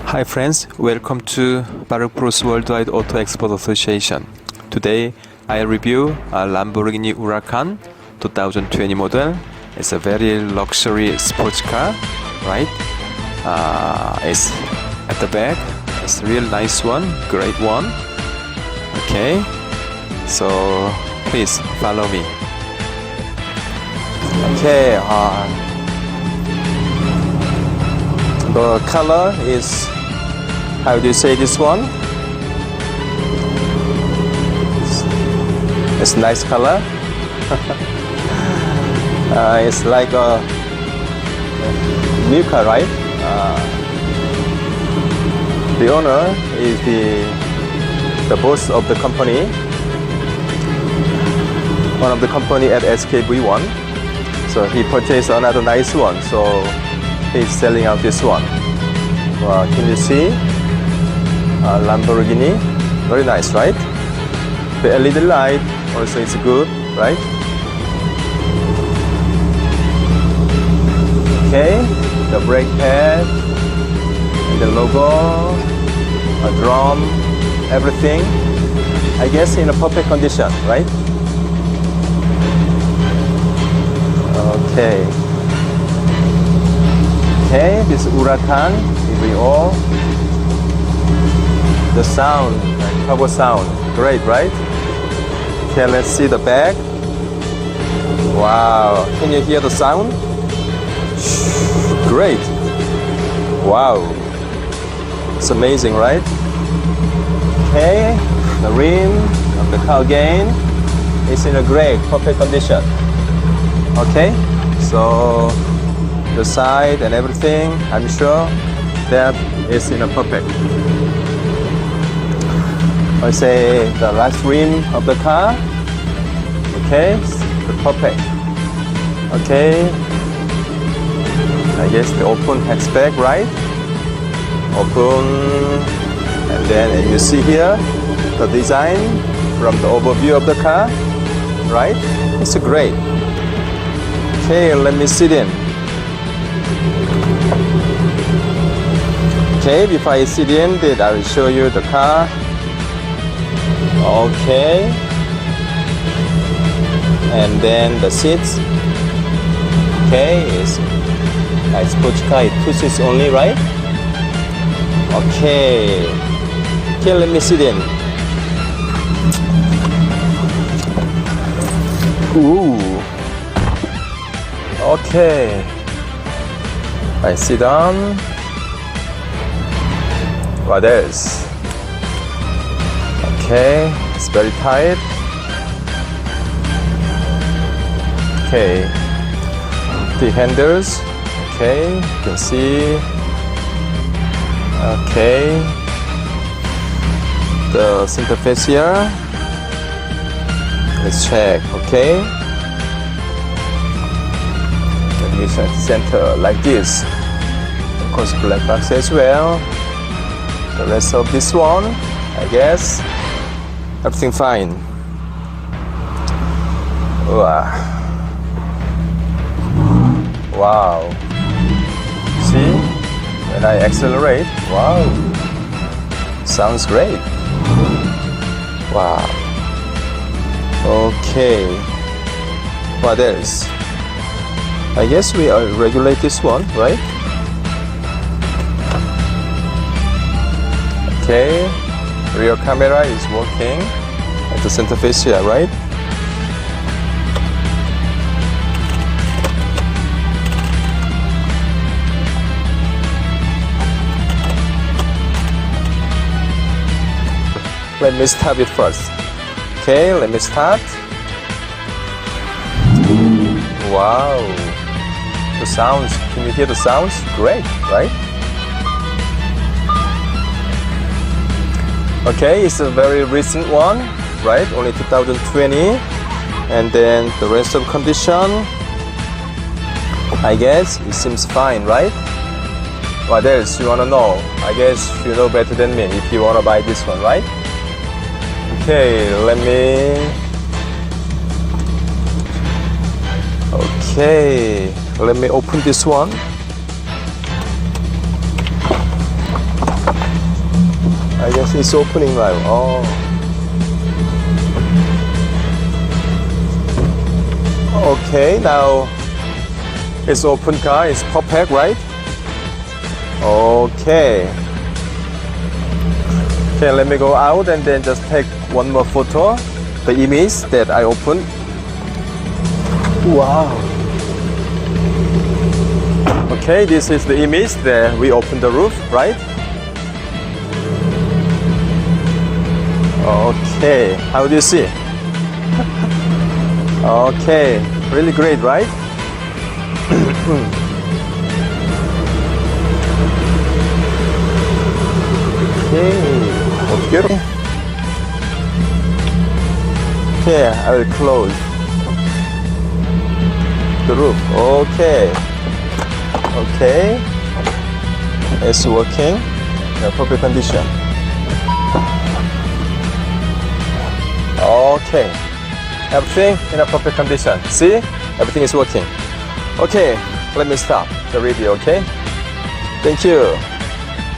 Hi friends, welcome to Baruk Bros Worldwide Auto Export Association. Today I review a Lamborghini Huracan 2020 model. It's a very luxury sports car, right? It's at the back. It's a real nice one, great one. Okay, so please follow me. Okay, the color is, how do you say this one? It's nice color. It's like a new car, right? The owner is the boss of the company, one of the company at SKV1. So he purchased another nice one, so he's selling out this one. Can you see? Lamborghini, very nice, right? The LED light also is good, right? Okay, the brake pad, and the logo, a drum, everything. I guess in a perfect condition, right? Okay. Okay, this Huracan, 𝐫𝐤𝐿. The sound, turbo sound, great, right? Okay, let's see the back. Wow, can you hear the sound? Great. Wow, it's amazing, right? Okay, the rim of the car again is in a great, perfect condition. Okay, so the side and everything, I'm sure that is in a perfect. I say the last rim of the car. Okay, the perfect. Okay, I guess the open hatchback, right? Open, and then you see here the design from the overview of the car, right? It's great. Okay, let me sit in. Okay, before I sit in, then I will show you the car. Okay, and then the seats. Okay, it's a sports car, it's 2 seats only, right? Okay, okay, let me sit in. Ooh, okay, I sit down. What else? Okay, it's very tight. Okay, the handles. Okay, you can see. Okay, the center fascia. Let's check. Okay, let me set center like this. Of course, black box as well. The rest of this one, I guess. Everything fine. Wow. See? When I accelerate, wow. Sounds great. Wow. Okay. What else? I guess we regulate this one, right? Okay. Rear camera is working at the center fascia, right? Let me start it first. Okay, let me start. Wow, the sounds, can you hear the sounds? Great, right? Okay, it's a very recent one, right? Only 2020. And then the rest of condition, I guess it seems fine, right? What else you wanna know? I guess you know better than me if you wanna buy this one, right? Okay, let me open this one. it's opening now. Oh. Okay, now it's open car, it's perfect, right? Okay. Okay, let me go out and then just take one more photo. The image that I opened. Wow. Okay, this is the image that we opened the roof, right? Okay, how do you see? Okay, really great, right? Okay, okay, I will close the roof. Okay, okay, it's working in a perfect condition. Okay, everything in a perfect condition. See, everything is working. Okay, let me stop the review. Okay, thank you.